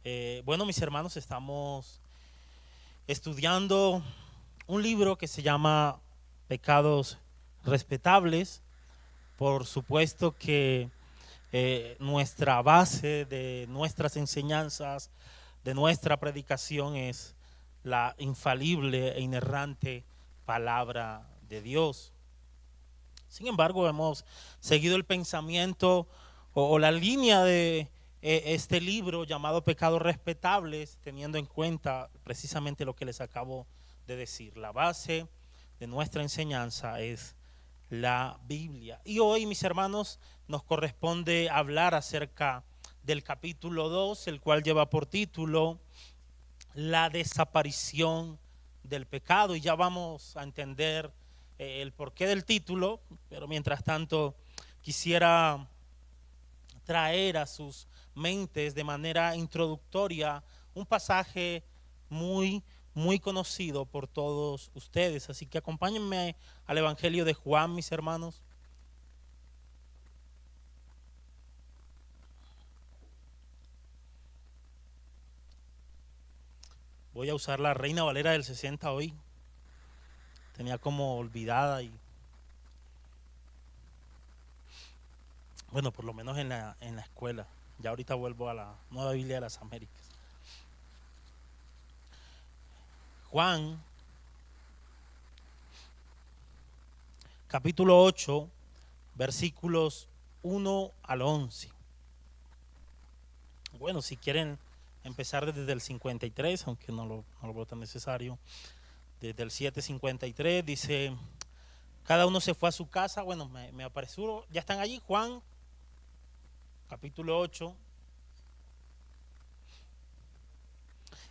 Bueno, mis hermanos, estamos estudiando un libro que se llama Pecados Respetables. Por supuesto que nuestra base de nuestras enseñanzas, de nuestra predicación es la infalible e inerrante palabra de Dios. Sin embargo, hemos seguido el pensamiento o la línea de este libro llamado Pecados Respetables, teniendo en cuenta precisamente lo que les acabo de decir. La base de nuestra enseñanza es la Biblia. Y hoy, mis hermanos, nos corresponde hablar acerca del capítulo 2, el cual lleva por título La desaparición del pecado. Y ya vamos a entender el porqué del título, pero mientras tanto quisiera traer a sus mentes de manera introductoria un pasaje muy conocido por todos ustedes. Así que acompáñenme al Evangelio de Juan, mis hermanos. Voy a usar la Reina Valera del 60 hoy. Tenía como olvidada y bueno, por lo menos en la escuela. Ya ahorita vuelvo a la Nueva Biblia de las Américas. Juan, capítulo 8, versículos 1 al 11. Bueno, si quieren empezar desde el 53, aunque no lo veo tan necesario. Desde el 7:53 dice, cada uno se fue a su casa. Bueno, me apresuro. Ya están allí, Juan, capítulo 8.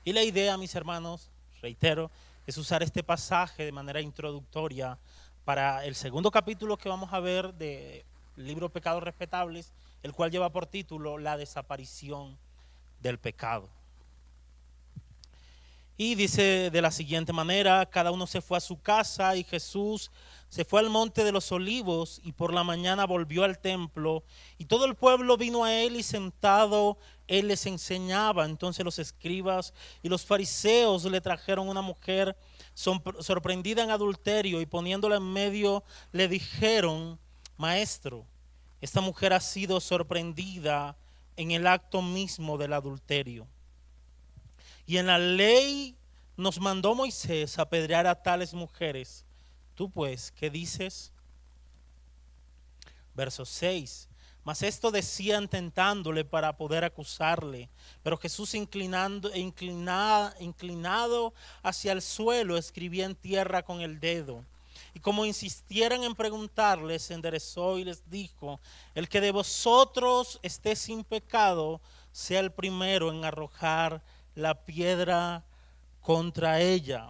Y la idea, mis hermanos, reitero, es usar este pasaje de manera introductoria para el segundo capítulo que vamos a ver del libro Pecados Respetables, el cual lleva por título La desaparición del pecado. Y dice de la siguiente manera, cada uno se fue a su casa y Jesús se fue al monte de los olivos y por la mañana volvió al templo y todo el pueblo vino a él y sentado él les enseñaba. Entonces los escribas y los fariseos le trajeron una mujer sorprendida en adulterio y poniéndola en medio le dijeron, maestro, esta mujer ha sido sorprendida en el acto mismo del adulterio. Y en la ley nos mandó Moisés apedrear a tales mujeres. Tú pues, ¿qué dices? Verso 6. Mas esto decían tentándole para poder acusarle. Pero Jesús inclinado hacia el suelo, escribía en tierra con el dedo. Y como insistieran en preguntarle, se enderezó y les dijo, el que de vosotros esté sin pecado, sea el primero en arrojar la piedra contra ella.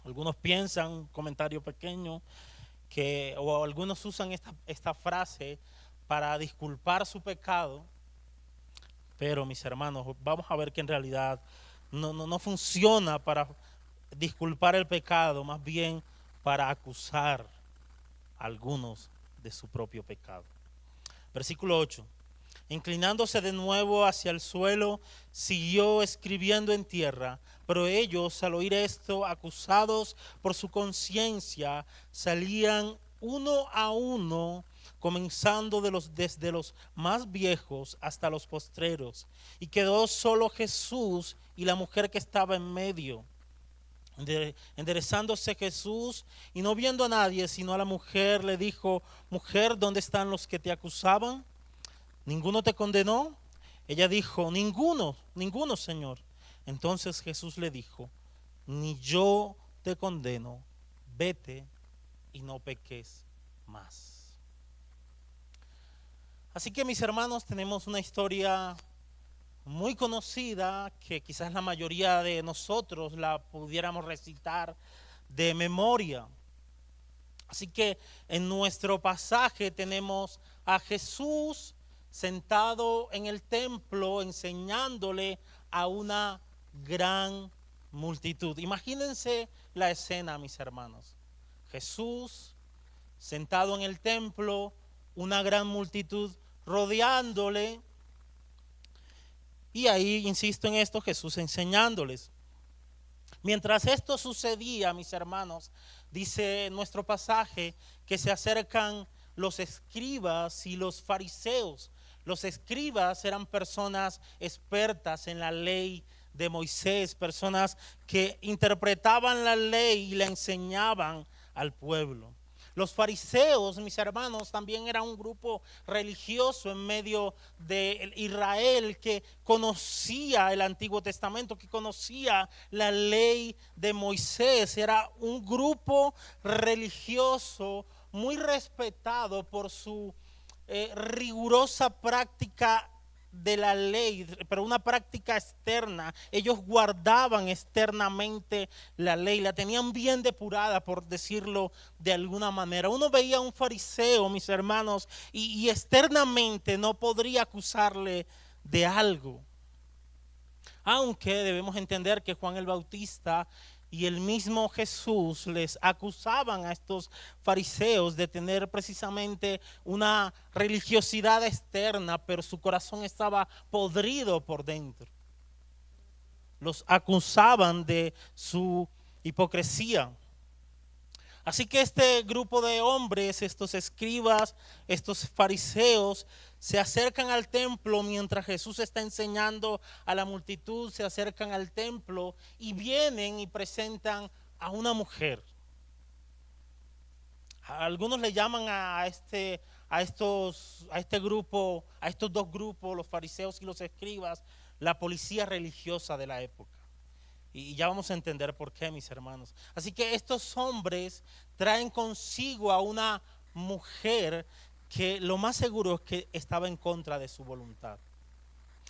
Algunos piensan, un comentario pequeño, o algunos usan esta frase para disculpar su pecado, pero mis hermanos, vamos a ver que en realidad no funciona para disculpar el pecado, más bien para acusar a algunos de su propio pecado. Versículo 8. Inclinándose de nuevo hacia el suelo, siguió escribiendo en tierra. Pero ellos, al oír esto, acusados por su conciencia, salían uno a uno, comenzando desde los más viejos hasta los postreros. Y quedó solo Jesús y la mujer que estaba en medio. Enderezándose Jesús y no viendo a nadie sino a la mujer, le dijo, mujer, ¿dónde están los que te acusaban? ¿Ninguno te condenó? Ella dijo, ninguno, Señor. Entonces Jesús le dijo, ni yo te condeno, vete y no peques más. Así que mis hermanos, tenemos una historia muy conocida que quizás la mayoría de nosotros la pudiéramos recitar de memoria. Así que en nuestro pasaje tenemos a Jesús sentado en el templo enseñándole a una gran multitud. Imagínense la escena, mis hermanos. Jesús sentado en el templo, una gran multitud rodeándole. Y ahí, insisto en esto, Jesús enseñándoles. Mientras esto sucedía, mis hermanos, dice nuestro pasaje que se acercan los escribas y los fariseos. Los escribas eran personas expertas en la ley de Moisés, personas que interpretaban la ley y la enseñaban al pueblo. Los fariseos, mis hermanos, también era un grupo religioso en medio de Israel que conocía el Antiguo Testamento, que conocía la ley de Moisés. Era un grupo religioso muy respetado por su rigurosa práctica de la ley, pero una práctica externa. Ellos guardaban externamente la ley, la tenían bien depurada, por decirlo de alguna manera. Uno veía a un fariseo, mis hermanos, y externamente no podría acusarle de algo. Aunque debemos entender que Juan el Bautista y el mismo Jesús les acusaban a estos fariseos de tener precisamente una religiosidad externa, pero su corazón estaba podrido por dentro. Los acusaban de su hipocresía. Así que este grupo de hombres, estos escribas, estos fariseos, se acercan al templo mientras Jesús está enseñando a la multitud, se acercan al templo y vienen y presentan a una mujer. Algunos le llaman a este grupo, a estos dos grupos, los fariseos y los escribas, la policía religiosa de la época. Y ya vamos a entender por qué, mis hermanos. Así que estos hombres traen consigo a una mujer que lo más seguro es que estaba en contra de su voluntad.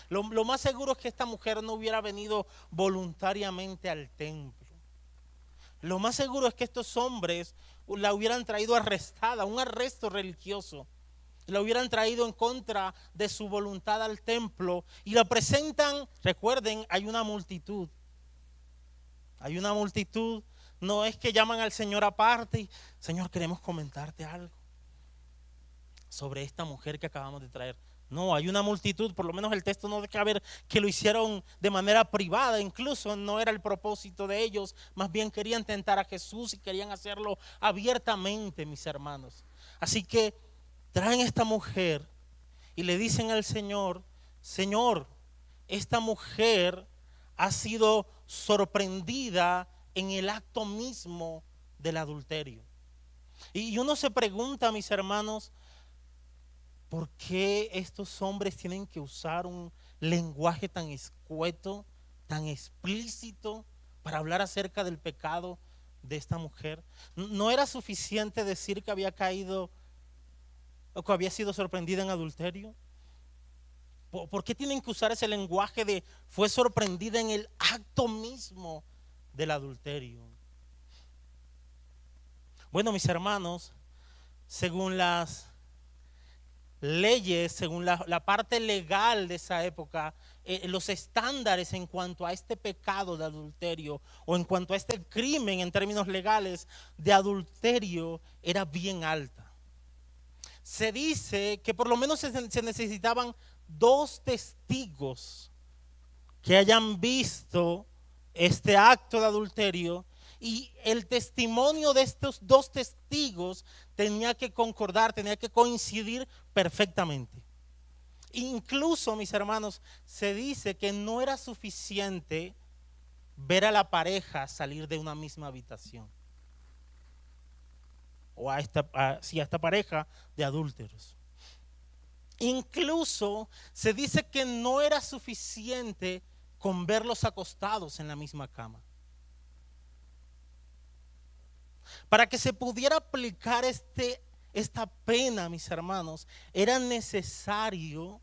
Lo más seguro es que esta mujer no hubiera venido voluntariamente al templo. Lo más seguro es que estos hombres la hubieran traído arrestada, un arresto religioso. La hubieran traído en contra de su voluntad al templo y la presentan. Recuerden, hay una multitud. Hay una multitud, no es que llaman al Señor aparte y, Señor, queremos comentarte algo sobre esta mujer que acabamos de traer. No, hay una multitud, por lo menos el texto no deja ver que lo hicieron de manera privada, incluso no era el propósito de ellos, más bien querían tentar a Jesús y querían hacerlo abiertamente, mis hermanos. Así que traen a esta mujer y le dicen al Señor, Señor, esta mujer ha sido sorprendida en el acto mismo del adulterio. Y uno se pregunta, mis hermanos, ¿por qué estos hombres tienen que usar un lenguaje tan escueto, tan explícito para hablar acerca del pecado de esta mujer? ¿No era suficiente decir que había caído o que había sido sorprendida en adulterio? ¿Por qué tienen que usar ese lenguaje de fue sorprendida en el acto mismo del adulterio? Bueno, mis hermanos, según las leyes, según la parte legal de esa época, los estándares en cuanto a este pecado de adulterio o en cuanto a este crimen en términos legales de adulterio era bien alta. Se dice que por lo menos se necesitaban 2 testigos que hayan visto este acto de adulterio y el testimonio de estos 2 testigos tenía que concordar, tenía que coincidir perfectamente. Incluso, mis hermanos, se dice que no era suficiente ver a la pareja salir de una misma habitación o a esta pareja de adúlteros. Incluso se dice que no era suficiente con verlos acostados en la misma cama. Para que se pudiera aplicar esta pena, mis hermanos, era necesario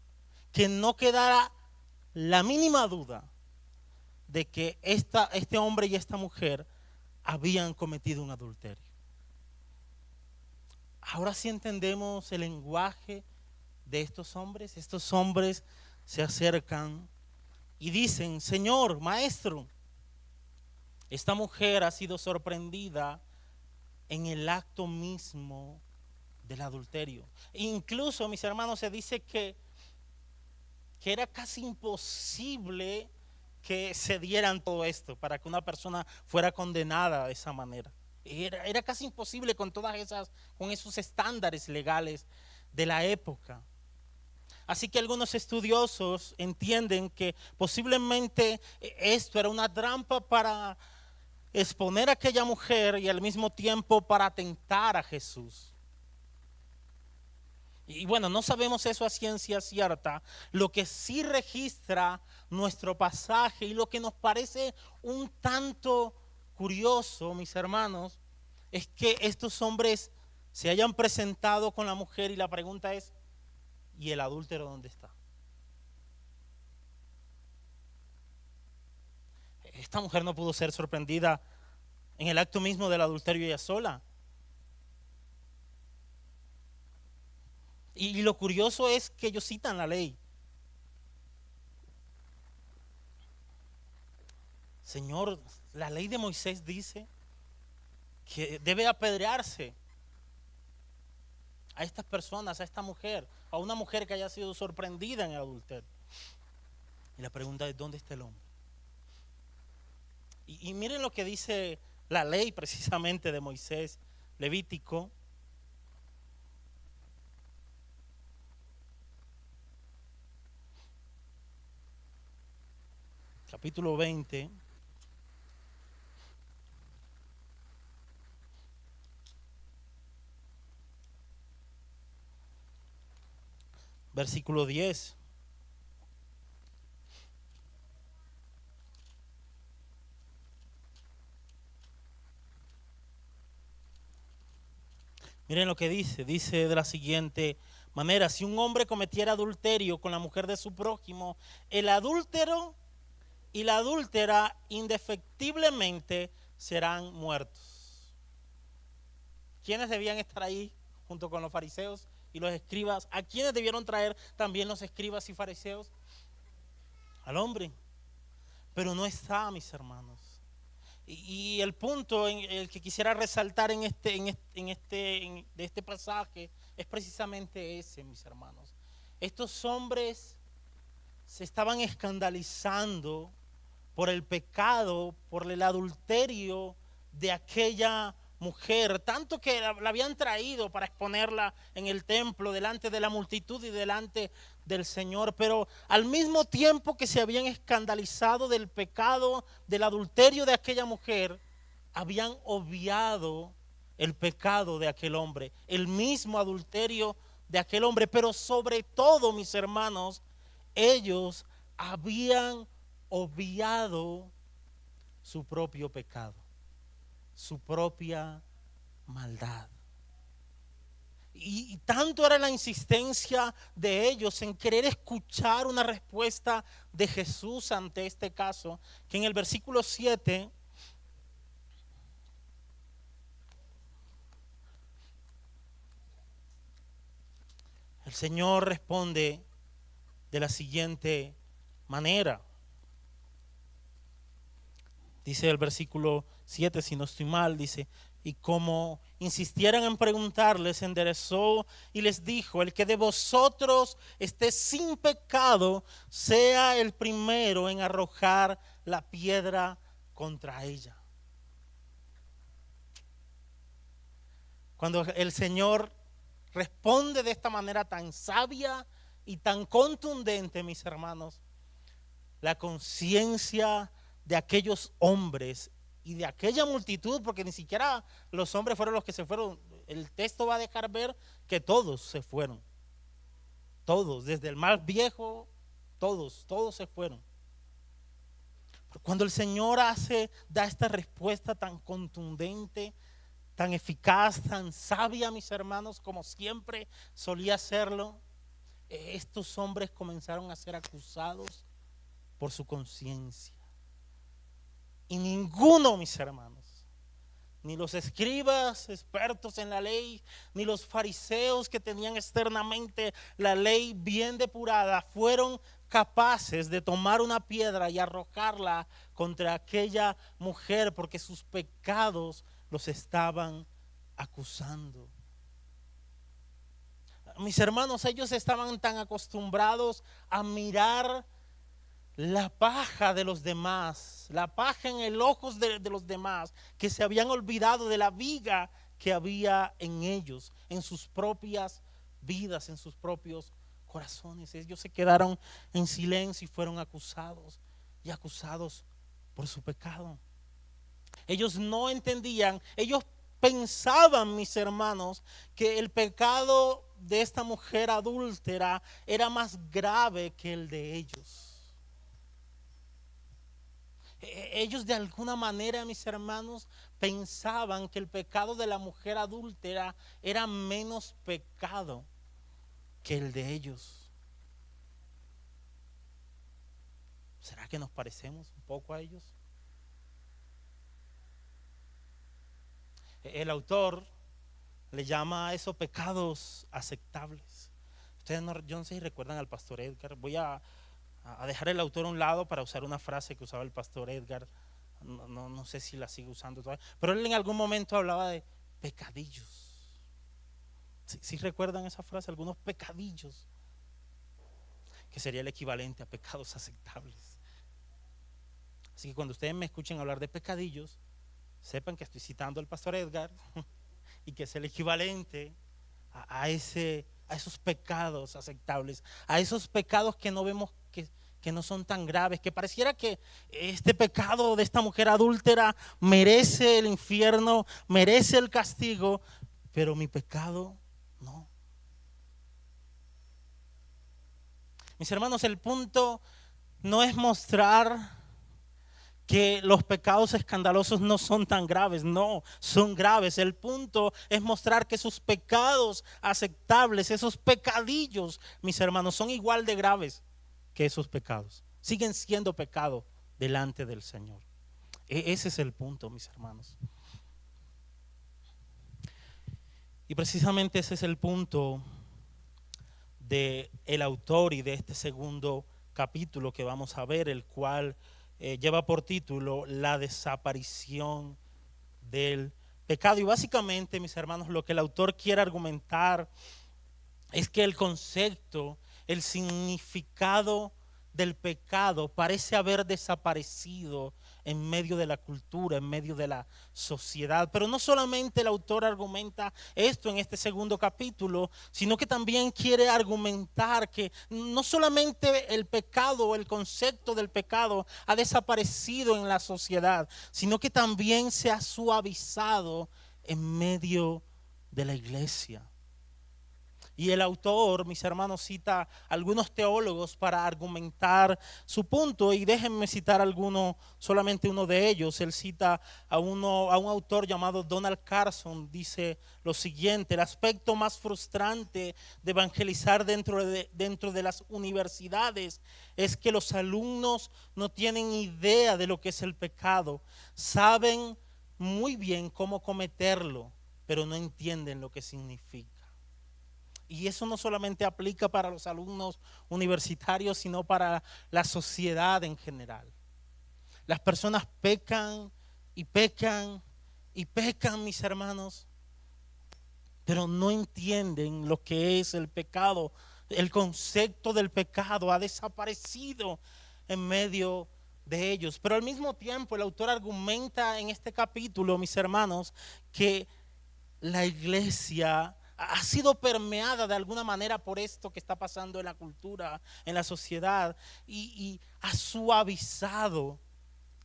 que no quedara la mínima duda de que este hombre y esta mujer habían cometido un adulterio. Ahora sí entendemos el lenguaje de estos hombres. Estos hombres se acercan y dicen, Señor, maestro, esta mujer ha sido sorprendida en el acto mismo del adulterio. Incluso, mis hermanos, se dice que que era casi imposible que se dieran todo esto para que una persona fuera condenada de esa manera. Era casi imposible con con esos estándares legales de la época. Así que algunos estudiosos entienden que posiblemente esto era una trampa para exponer a aquella mujer y al mismo tiempo para atentar a Jesús. Y bueno, no sabemos eso a ciencia cierta. Lo que sí registra nuestro pasaje y lo que nos parece un tanto curioso, mis hermanos, es que estos hombres se hayan presentado con la mujer y la pregunta es, ¿y el adúltero dónde está? Esta mujer no pudo ser sorprendida en el acto mismo del adulterio ella sola. Y lo curioso es que ellos citan la ley. Señor, la ley de Moisés dice que debe apedrearse a estas personas, a esta mujer, a una mujer que haya sido sorprendida en el adulterio. Y la pregunta es, ¿dónde está el hombre? Y miren lo que dice la ley precisamente de Moisés, Levítico. Capítulo 20. Versículo 10. Miren lo que dice de la siguiente manera: si un hombre cometiera adulterio con la mujer de su prójimo, el adúltero y la adúltera indefectiblemente serán muertos. ¿Quiénes debían estar ahí junto con los fariseos y los escribas? ¿A quiénes debieron traer también los escribas y fariseos? Al hombre. Pero no está, mis hermanos. Y el punto en el que quisiera resaltar de este pasaje es precisamente ese, mis hermanos. Estos hombres se estaban escandalizando por el pecado, por el adulterio de aquella mujer, tanto que la habían traído para exponerla en el templo delante de la multitud y delante del Señor, pero al mismo tiempo que se habían escandalizado del pecado, del adulterio de aquella mujer, habían obviado el pecado de aquel hombre, el mismo adulterio de aquel hombre, pero sobre todo, mis hermanos, ellos habían obviado su propio pecado, su propia maldad. Y tanto era la insistencia de ellos en querer escuchar una respuesta de Jesús ante este caso, que en el versículo 7 el Señor responde de la siguiente manera. Dice el versículo 7, si no estoy mal, dice: y como insistieran en preguntarles, enderezó y les dijo: el que de vosotros esté sin pecado, sea el primero en arrojar la piedra contra ella. Cuando el Señor responde de esta manera tan sabia y tan contundente, mis hermanos, la conciencia de aquellos hombres y de aquella multitud, porque ni siquiera los hombres fueron los que se fueron, el texto va a dejar ver que todos se fueron, todos, desde el más viejo, todos se fueron. Cuando el Señor da esta respuesta tan contundente, tan eficaz, tan sabia, mis hermanos, como siempre solía hacerlo, estos hombres comenzaron a ser acusados por su conciencia. Y ninguno, mis hermanos, ni los escribas expertos en la ley, ni los fariseos que tenían externamente la ley bien depurada, fueron capaces de tomar una piedra y arrojarla contra aquella mujer, porque sus pecados los estaban acusando. Mis hermanos, ellos estaban tan acostumbrados a mirar la paja de los demás, la paja en el ojo de los demás, que se habían olvidado de la viga que había en ellos, en sus propias vidas, en sus propios corazones. Ellos se quedaron en silencio y fueron acusados y acusados por su pecado. Ellos no entendían, ellos pensaban, mis hermanos, que el pecado de esta mujer adúltera era más grave que el de ellos. Ellos de alguna manera, mis hermanos, pensaban que el pecado de la mujer adúltera era menos pecado que el de ellos. ¿Será que nos parecemos un poco a ellos? El autor le llama a esos pecados aceptables. Ustedes no, yo no sé si recuerdan al pastor Edgar. Voy a dejar el autor a un lado para usar una frase que usaba el pastor Edgar. No sé si la sigue usando todavía, pero él en algún momento hablaba de pecadillos. ¿Sí recuerdan esa frase? Algunos pecadillos, que sería el equivalente a pecados aceptables. Así que cuando ustedes me escuchen hablar de pecadillos, sepan que estoy citando al pastor Edgar y que es el equivalente a esos pecados aceptables, a esos pecados que no vemos que no son tan graves, que pareciera que este pecado de esta mujer adúltera merece el infierno, merece el castigo, pero mi pecado no. Mis hermanos, el punto no es mostrar que los pecados escandalosos no son tan graves, no, son graves. El punto es mostrar que esos pecados aceptables, esos pecadillos, mis hermanos, son igual de graves que esos pecados. Siguen siendo pecado delante del Señor. Ese es el punto, mis hermanos. Y precisamente ese es el punto del autor y de este segundo capítulo que vamos a ver, el cual lleva por título La desaparición del pecado. Y básicamente, mis hermanos, lo que el autor quiere argumentar es que el concepto, el significado del pecado parece haber desaparecido en medio de la cultura, en medio de la sociedad. Pero no solamente el autor argumenta esto en este segundo capítulo, sino que también quiere argumentar que no solamente el pecado, el concepto del pecado ha desaparecido en la sociedad, sino que también se ha suavizado en medio de la iglesia. Y el autor, mis hermanos, cita algunos teólogos para argumentar su punto, y déjenme citar solamente uno de ellos. Él cita a un autor llamado Donald Carson. Dice lo siguiente: el aspecto más frustrante de evangelizar dentro de las universidades es que los alumnos no tienen idea de lo que es el pecado. Saben muy bien cómo cometerlo, pero no entienden lo que significa. Y eso no solamente aplica para los alumnos universitarios, sino para la sociedad en general. Las personas pecan y pecan y pecan, mis hermanos, pero no entienden lo que es el pecado. El concepto del pecado ha desaparecido en medio de ellos. Pero al mismo tiempo el autor argumenta en este capítulo, mis hermanos, que la iglesia ha sido permeada de alguna manera por esto que está pasando en la cultura, en la sociedad, y ha suavizado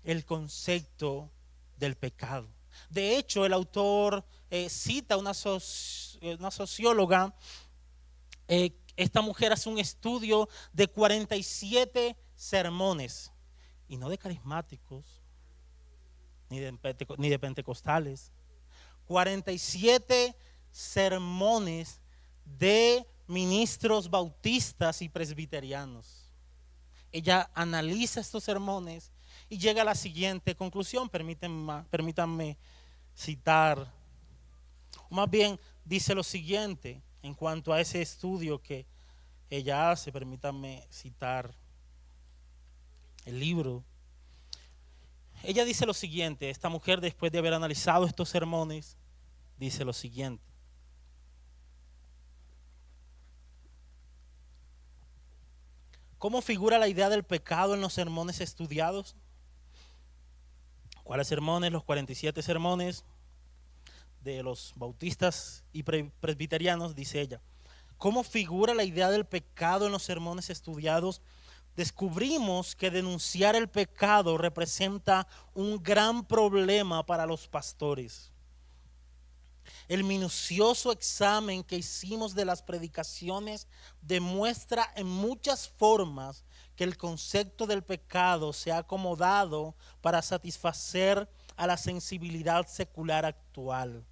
el concepto del pecado. De hecho, el autor cita una socióloga. Esta mujer hace un estudio de 47 sermones, y no de carismáticos, ni de pentecostales. 47 sermones de ministros bautistas y presbiterianos. Ella analiza estos sermones y llega a la siguiente conclusión. Permítanme citar, o más bien dice lo siguiente en cuanto a ese estudio que ella hace. Permítanme citar el libro. Ella dice lo siguiente: esta mujer, después de haber analizado estos sermones, dice lo siguiente: ¿Cómo figura la idea del pecado en los sermones estudiados? ¿Cuáles sermones? Los 47 sermones de los bautistas y presbiterianos, dice ella. ¿Cómo figura la idea del pecado en los sermones estudiados? Descubrimos que denunciar el pecado representa un gran problema para los pastores. El minucioso examen que hicimos de las predicaciones demuestra en muchas formas que el concepto del pecado se ha acomodado para satisfacer a la sensibilidad secular actual.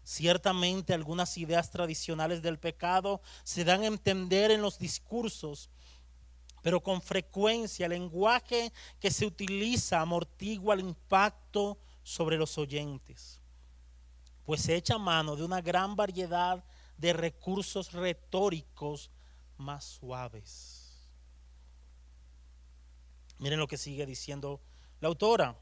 Ciertamente algunas ideas tradicionales del pecado se dan a entender en los discursos, pero con frecuencia el lenguaje que se utiliza amortigua el impacto sobre los oyentes, pues se echa mano de una gran variedad de recursos retóricos más suaves. Miren lo que sigue diciendo la autora.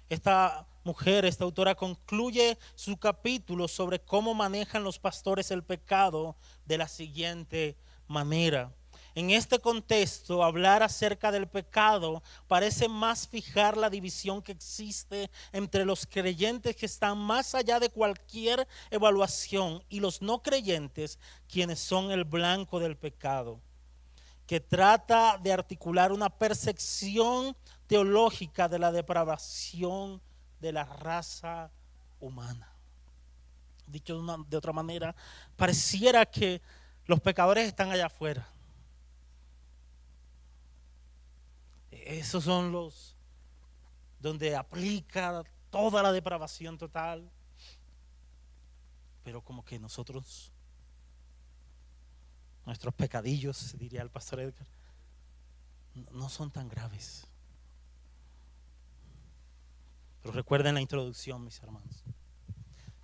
Esta mujer, esta autora, concluye su capítulo sobre cómo manejan los pastores el pecado de la siguiente manera. En este contexto, hablar acerca del pecado parece más fijar la división que existe entre los creyentes que están más allá de cualquier evaluación y los no creyentes, quienes son el blanco del pecado, que trata de articular una percepción teológica de la depravación de la raza humana. Dicho de otra manera, pareciera que los pecadores están allá afuera. Esos son los donde aplica toda la depravación total. Pero como que nosotros, nuestros pecadillos, diría el pastor Edgar, no son tan graves. Pero recuerden la introducción, mis hermanos.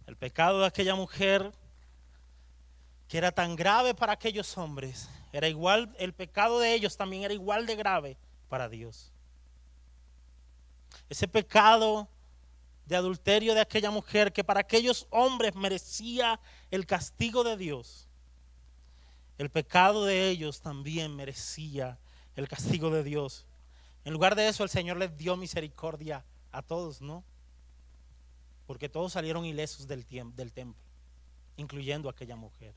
El pecado de aquella mujer, que era tan grave para aquellos hombres, era igual, el pecado de ellos también era igual de grave para Dios. Ese pecado de adulterio de aquella mujer, que para aquellos hombres merecía el castigo de Dios, el pecado de ellos también merecía el castigo de Dios. En lugar de eso, el Señor les dio misericordia a todos, ¿no? Porque todos salieron ilesos del templo, incluyendo a aquella mujer.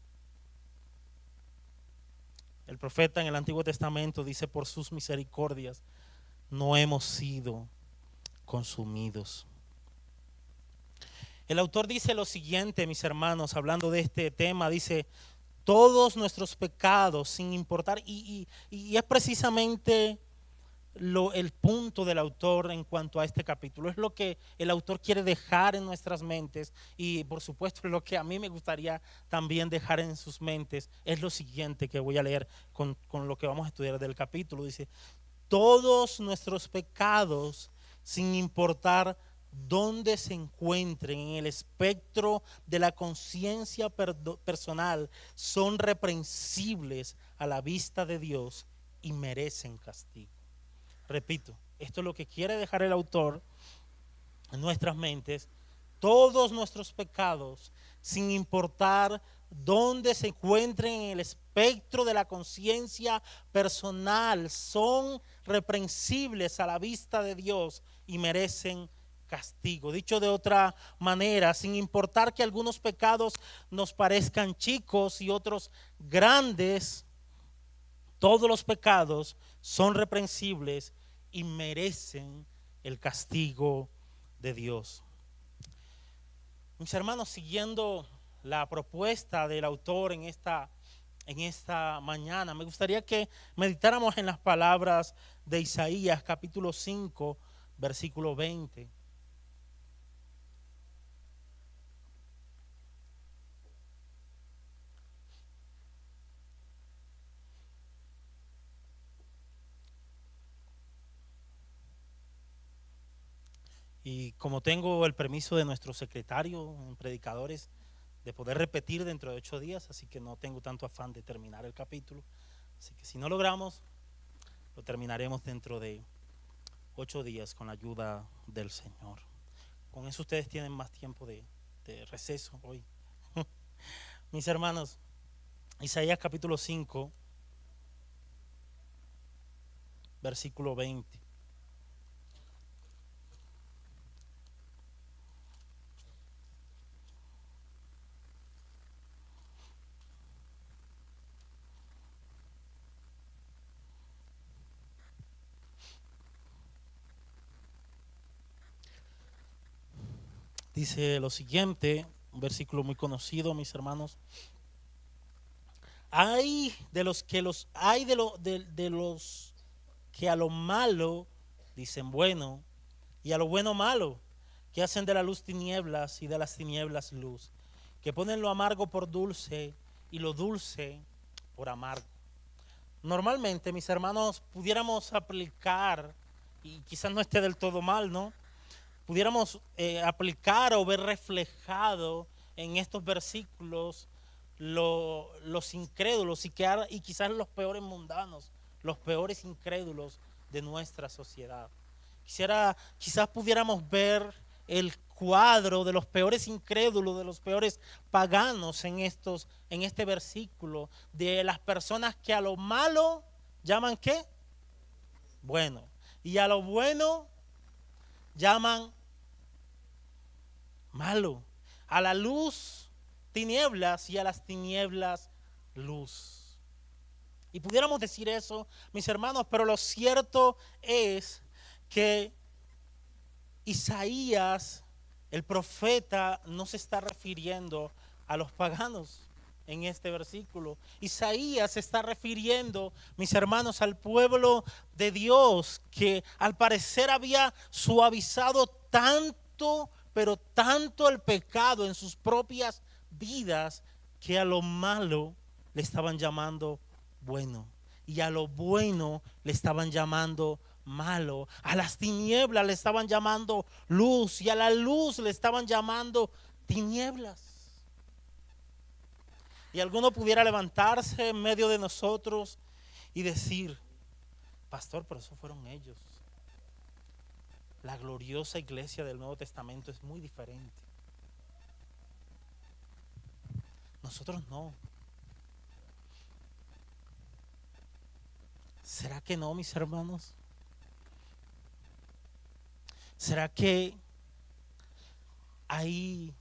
El profeta en el Antiguo Testamento dice: por sus misericordias no hemos sido consumidos. El autor dice lo siguiente, mis hermanos, hablando de este tema, dice: todos nuestros pecados, sin importar, y es precisamente el punto del autor en cuanto a este capítulo, es lo que el autor quiere dejar en nuestras mentes, y por supuesto lo que a mí me gustaría también dejar en sus mentes es lo siguiente que voy a leer con lo que vamos a estudiar del capítulo. Dice: todos nuestros pecados, sin importar dónde se encuentren en el espectro de la conciencia personal, son reprensibles a la vista de Dios y merecen castigo. Repito, esto es lo que quiere dejar el autor en nuestras mentes. Todos nuestros pecados, sin importar dónde se encuentren en el espectro de la conciencia personal, son reprensibles a la vista de Dios y merecen castigo. Dicho de otra manera, sin importar que algunos pecados nos parezcan chicos y otros grandes, todos los pecados son reprensibles y merecen el castigo de Dios. Mis hermanos, siguiendo la propuesta del autor en esta mañana, me gustaría que meditáramos en las palabras de Isaías capítulo 5, versículo 20. Y como tengo el permiso de nuestro secretario en Predicadores de poder repetir dentro de 8 días, así que no tengo tanto afán de terminar el capítulo. Así que si no logramos, lo terminaremos dentro de 8 días con la ayuda del Señor. Con eso ustedes tienen más tiempo de receso hoy. Mis hermanos, Isaías capítulo 5, versículo 20. Dice lo siguiente, un versículo muy conocido, mis hermanos. Hay de los que de los que a lo malo dicen bueno, y a lo bueno malo, que hacen de la luz tinieblas y de las tinieblas luz, que ponen lo amargo por dulce y lo dulce por amargo. Normalmente, mis hermanos, pudiéramos aplicar, y quizás no esté del todo mal, ¿no? Pudiéramos aplicar o ver reflejado en estos versículos los incrédulos y quizás los peores mundanos, los peores incrédulos de nuestra sociedad. Quizás pudiéramos ver el cuadro de los peores incrédulos, de los peores paganos en este versículo, de las personas que a lo malo llaman ¿qué? Bueno. Y a lo bueno llaman malo. A la luz tinieblas y a las tinieblas luz. Y pudiéramos decir eso, mis hermanos, pero lo cierto es que Isaías, el profeta, no se está refiriendo a los paganos en este versículo. Isaías se está refiriendo, mis hermanos, al pueblo de Dios que al parecer había suavizado tanto, pero tanto el pecado en sus propias vidas que a lo malo le estaban llamando bueno y a lo bueno le estaban llamando malo, a las tinieblas le estaban llamando luz y a la luz le estaban llamando tinieblas. Y alguno pudiera levantarse en medio de nosotros y decir: pastor, pero eso fueron ellos. La gloriosa iglesia del Nuevo Testamento es muy diferente. Nosotros no. ¿Será que no, mis hermanos? ¿Será que hay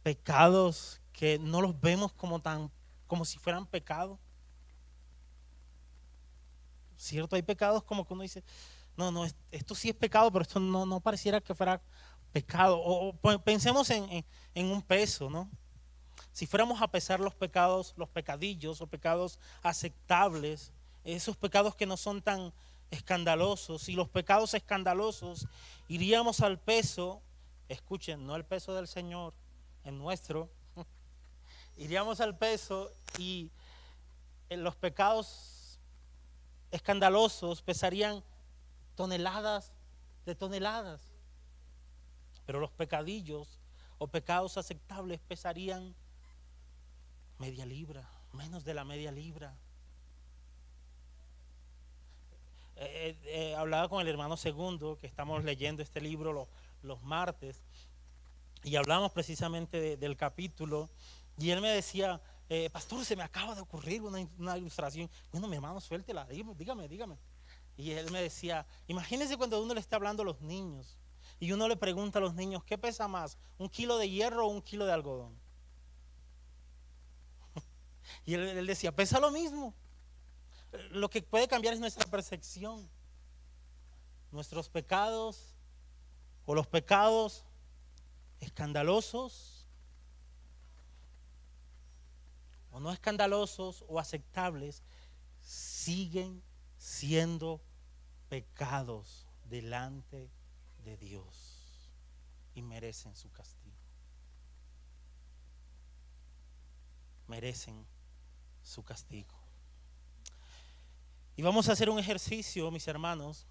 pecados que no los vemos como si fueran pecados? ¿Cierto? Hay pecados como que uno dice, no, esto sí es pecado, pero esto no pareciera que fuera pecado. O pensemos en un peso, ¿no? Si fuéramos a pesar los pecados, los pecadillos o pecados aceptables, esos pecados que no son tan escandalosos, y los pecados escandalosos, iríamos al peso, escuchen, no el peso del Señor, el nuestro, iríamos al peso y en los pecados escandalosos pesarían toneladas de toneladas, pero los pecadillos o pecados aceptables pesarían media libra, menos de la media libra. Hablaba con el hermano Segundo, que estamos leyendo este libro los martes, y hablamos precisamente del capítulo, y él me decía, pastor, se me acaba de ocurrir una ilustración. Bueno, mi hermano, suéltela, dígame. Y él me decía, imagínense cuando uno le está hablando a los niños, y uno le pregunta a los niños, ¿qué pesa más? ¿1 kilo de hierro o 1 kilo de algodón? Y él decía, pesa lo mismo. Lo que puede cambiar es nuestra percepción. Nuestros pecados o los pecados escandalosos o no escandalosos o aceptables siguen siendo pecados delante de Dios y merecen su castigo. Merecen su castigo. Y vamos a hacer un ejercicio, mis hermanos.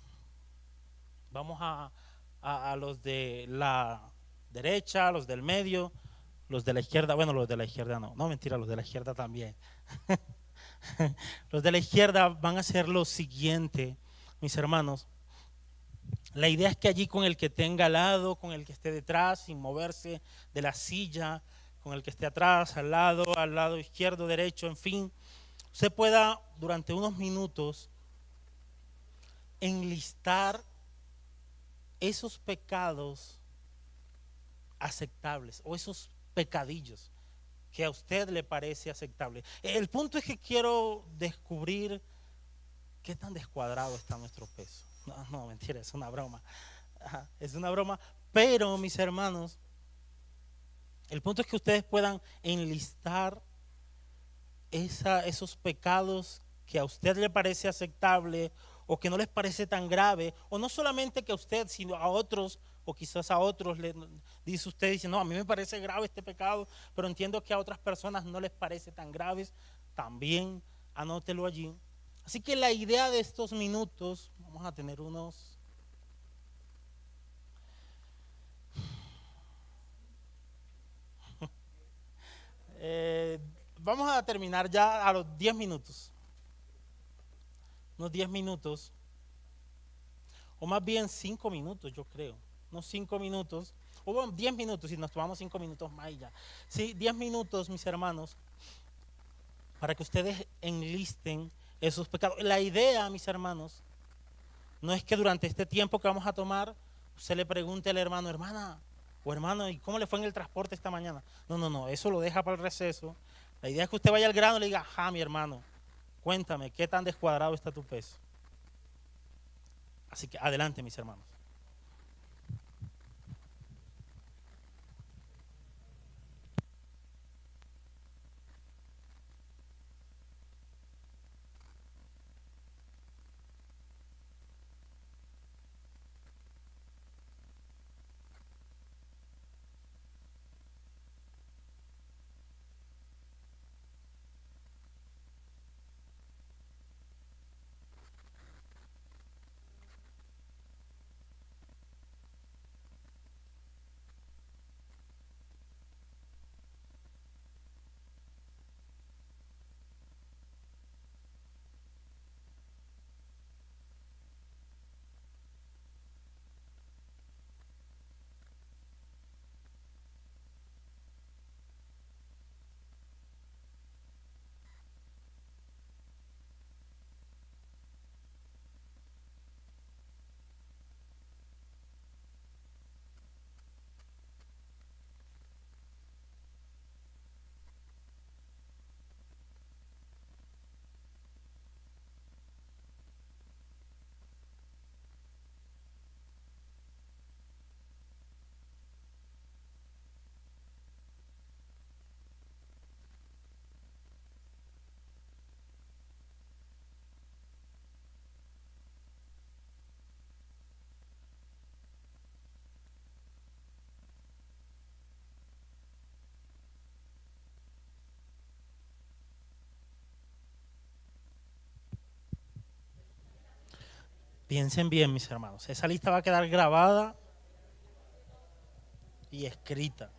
Vamos a los de la derecha, los del medio, los de la izquierda. Bueno, los de la izquierda no mentira, los de la izquierda también. Los de la izquierda van a hacer lo siguiente, mis hermanos. La idea es que allí, con el que tenga al lado, con el que esté detrás, sin moverse de la silla, con el que esté atrás, al lado izquierdo, derecho, en fin, usted pueda durante unos minutos enlistar esos pecados aceptables o esos pecadillos que a usted le parece aceptable. El punto es que quiero descubrir qué tan descuadrado está nuestro peso. No, no, mentira, es una broma. Ajá, es una broma, pero mis hermanos, el punto es que ustedes puedan enlistar esos pecados que a usted le parece aceptable o que no les parece tan grave, o no solamente que a usted, sino a otros, o quizás a otros le dice usted, dice, no, a mí me parece grave este pecado, pero entiendo que a otras personas no les parece tan graves, también anótelo allí. Así que la idea de estos minutos, vamos a tener unos... vamos a terminar ya a los 10 minutos. Unos 10 minutos, o más bien 5 minutos, yo creo. Unos 5 minutos, o bueno, 10 minutos, si nos tomamos 5 minutos más y ya. Sí, 10 minutos, mis hermanos, para que ustedes enlisten esos pecados. La idea, mis hermanos, no es que durante este tiempo que vamos a tomar, usted le pregunte al hermano, hermana o hermano, ¿y cómo le fue en el transporte esta mañana? No, no, no, eso lo deja para el receso. La idea es que usted vaya al grano y le diga, ajá, mi hermano, cuéntame, ¿qué tan descuadrado está tu peso? Así que adelante, mis hermanos. Piensen bien, mis hermanos. Esa lista va a quedar grabada y escrita.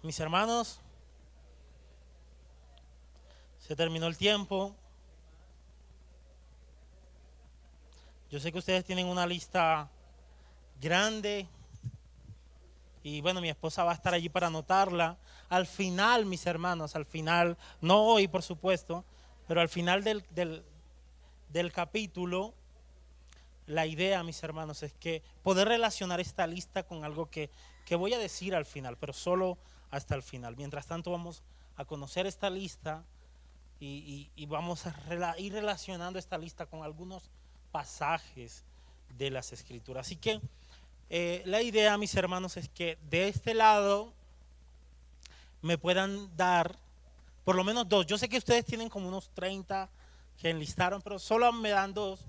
Mis hermanos, se terminó el tiempo. Yo sé que ustedes tienen una lista grande y bueno, mi esposa va a estar allí para anotarla. Al final, mis hermanos, al final, no hoy por supuesto, pero al final del capítulo, la idea, mis hermanos, es que poder relacionar esta lista con algo que voy a decir al final, pero solo hasta el final. Mientras tanto vamos a conocer esta lista y vamos a ir relacionando esta lista con algunos pasajes de las Escrituras. Así que la idea, mis hermanos, es que de este lado me puedan dar por lo menos dos. Yo sé que ustedes tienen como unos 30 que enlistaron, pero solo me dan dos.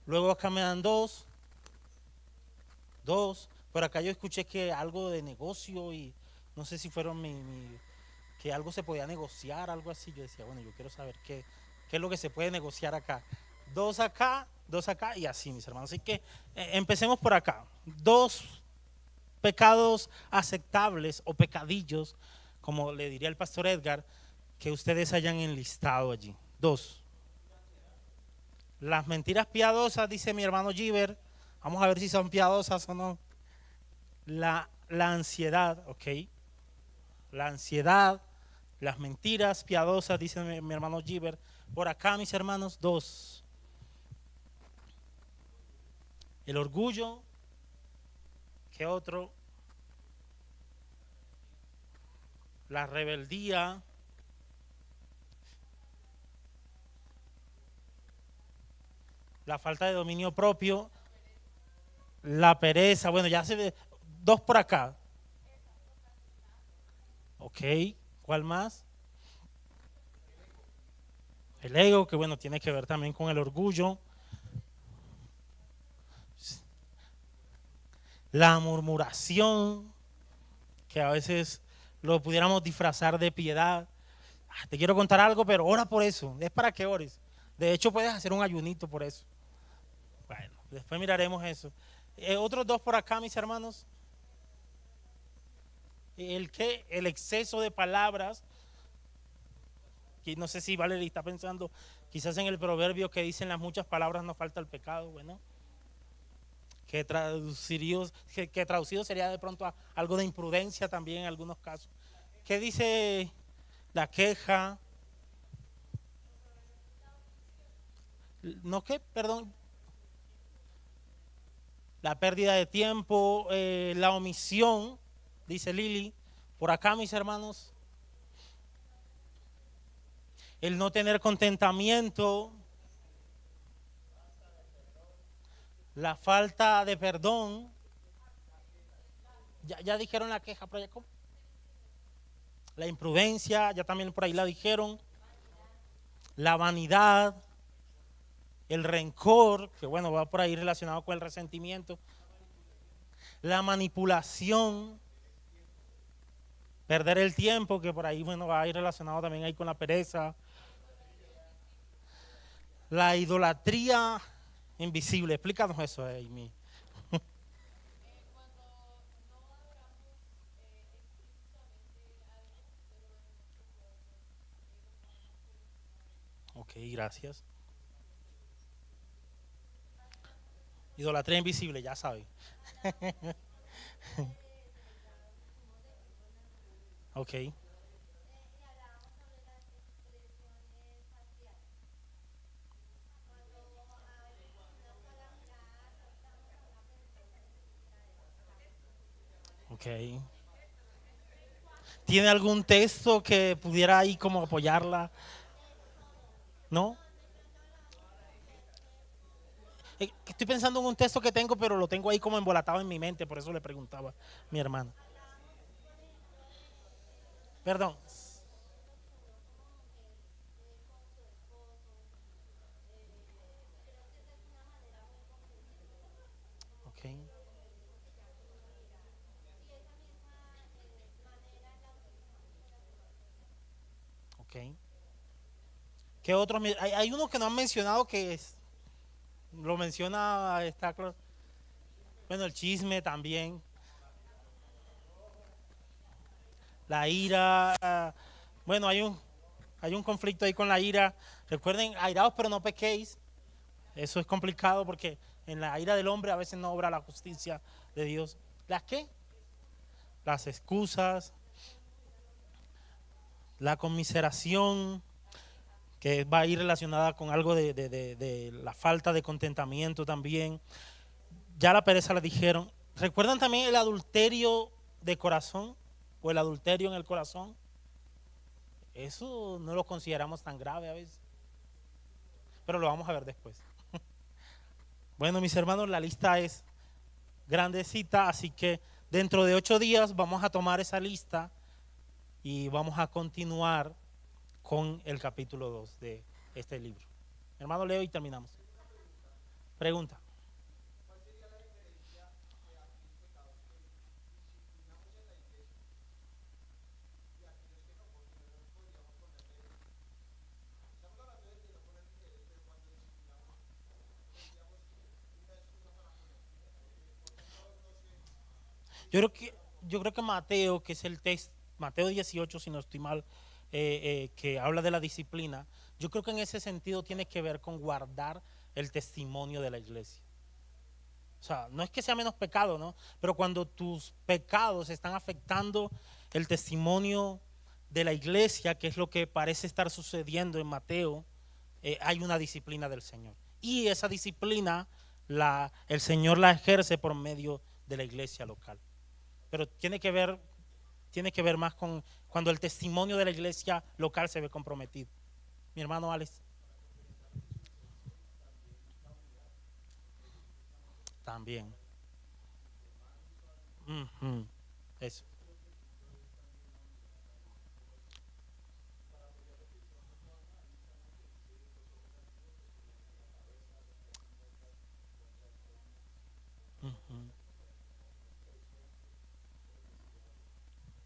Luego acá me dan dos. Por acá yo escuché que algo de negocio y no sé si fueron que algo se podía negociar, algo así. Yo decía, bueno, yo quiero saber qué es lo que se puede negociar acá. Dos acá y así, mis hermanos. Así que empecemos por acá. Dos pecados aceptables o pecadillos, como le diría el pastor Edgar, que ustedes hayan enlistado allí. Dos. Las mentiras piadosas, dice mi hermano Giver. Vamos a ver si son piadosas o no. La ansiedad, ok. La ansiedad, las mentiras piadosas, dice mi hermano Giver. Por acá, mis hermanos, dos. El orgullo, ¿qué otro? La rebeldía. La falta de dominio propio. La pereza, bueno, ya se ve. Dos por acá. Ok, ¿cuál más? El ego, que bueno, tiene que ver también con el orgullo. La murmuración, que a veces lo pudiéramos disfrazar de piedad. Te quiero contar algo, pero ora por eso, es para que ores. De hecho, puedes hacer un ayunito por eso. Bueno, después miraremos eso. Otros dos por acá, mis hermanos. El exceso de palabras. Y no sé si Valerie está pensando quizás en el proverbio que dicen las muchas palabras no falta el pecado. Bueno, que traducido sería de pronto a algo de imprudencia también en algunos casos. ¿Qué dice la queja? ¿No qué? Perdón. La pérdida de tiempo, la omisión, dice Lili. Por acá, mis hermanos, el no tener contentamiento, la falta de perdón. Ya dijeron la queja, pero ¿cómo? La imprudencia, ya también por ahí la dijeron. La vanidad, el rencor, que bueno, va por ahí relacionado con el resentimiento. La manipulación, perder el tiempo, que por ahí bueno, va a ir relacionado también ahí con la pereza. La idolatría invisible, explícanos eso, Amy. Ok, gracias. Idolatría invisible, ya saben. Ok. Ok. ¿Tiene algún texto que pudiera ahí como apoyarla? ¿No? Estoy pensando en un texto que tengo, pero lo tengo ahí como embolatado en mi mente, por eso le preguntaba a mi hermano. Perdón. Ok. Ok. ¿Qué otros? Hay uno que no han mencionado que lo menciona, está claro. Bueno, el chisme también. La ira, bueno, hay un conflicto ahí con la ira. Recuerden, airaos pero no pequéis. Eso es complicado porque en la ira del hombre a veces no obra la justicia de Dios. ¿Las qué? Las excusas, la conmiseración, que va a ir relacionada con algo de la falta de contentamiento también. Ya la pereza la dijeron. ¿Recuerdan también el adulterio de corazón o el adulterio en el corazón? Eso no lo consideramos tan grave a veces, pero lo vamos a ver después. Bueno, mis hermanos, la lista es grandecita, así que dentro de 8 días vamos a tomar esa lista y vamos a continuar con el capítulo 2 de este libro. Hermano, leo y terminamos. Pregunta. Yo creo que Mateo, que es el texto, Mateo 18, si no estoy mal, que habla de la disciplina, yo creo que en ese sentido tiene que ver con guardar el testimonio de la iglesia. O sea, no es que sea menos pecado, ¿no? Pero cuando tus pecados están afectando el testimonio de la iglesia, que es lo que parece estar sucediendo en Mateo, hay una disciplina del Señor. Y esa disciplina el Señor la ejerce por medio de la iglesia local. Pero tiene que ver más con cuando el testimonio de la iglesia local se ve comprometido. Mi hermano Alex. También. Ujú, eso. Ujú.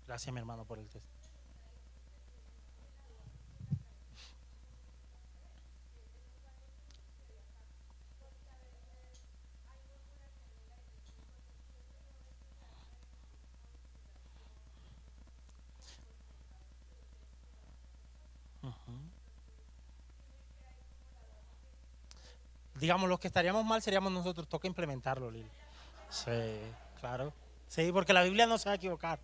Gracias, mi hermano, por el texto. Ujú. Digamos, los que estaríamos mal seríamos nosotros. Toca implementarlo, Lili. Sí, claro. Sí, porque la Biblia no se va a equivocar.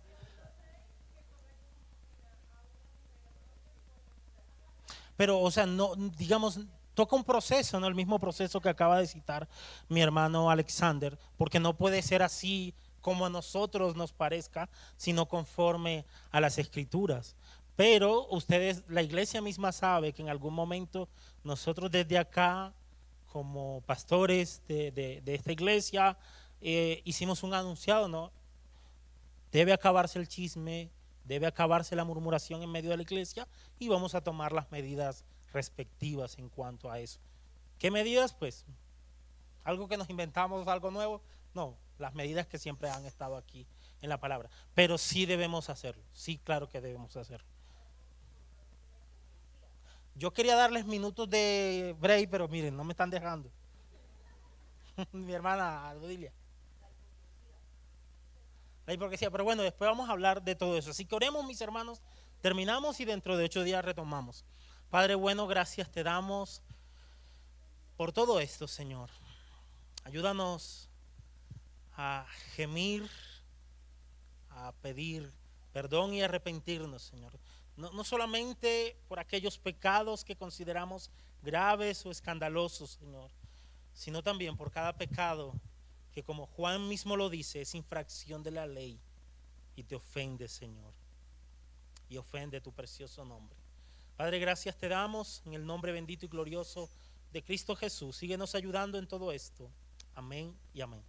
Pero, o sea, no, digamos, toca un proceso, ¿no? El mismo proceso que acaba de citar mi hermano Alexander, porque no puede ser así como a nosotros nos parezca, sino conforme a las escrituras. Pero ustedes, la iglesia misma sabe que en algún momento nosotros desde acá, como pastores de esta iglesia, hicimos un anunciado, ¿no? Debe acabarse el chisme, debe acabarse la murmuración en medio de la iglesia y vamos a tomar las medidas respectivas en cuanto a eso. ¿Qué medidas? Pues algo que nos inventamos, algo nuevo. No, las medidas que siempre han estado aquí en la palabra. Pero sí debemos hacerlo, sí, claro que debemos hacerlo. Yo quería darles minutos de break, pero miren, no me están dejando. Mi hermana Odilia. La hipocresía, pero bueno, después vamos a hablar de todo eso. Así que oremos, mis hermanos, terminamos y dentro de 8 días retomamos. Padre bueno, gracias te damos por todo esto, Señor. Ayúdanos a gemir, a pedir perdón y arrepentirnos, Señor. No, no solamente por aquellos pecados que consideramos graves o escandalosos, Señor, sino también por cada pecado que, como Juan mismo lo dice, es infracción de la ley y te ofende, Señor, y ofende tu precioso nombre. Padre, gracias te damos en el nombre bendito y glorioso de Cristo Jesús. Síguenos ayudando en todo esto. Amén y amén.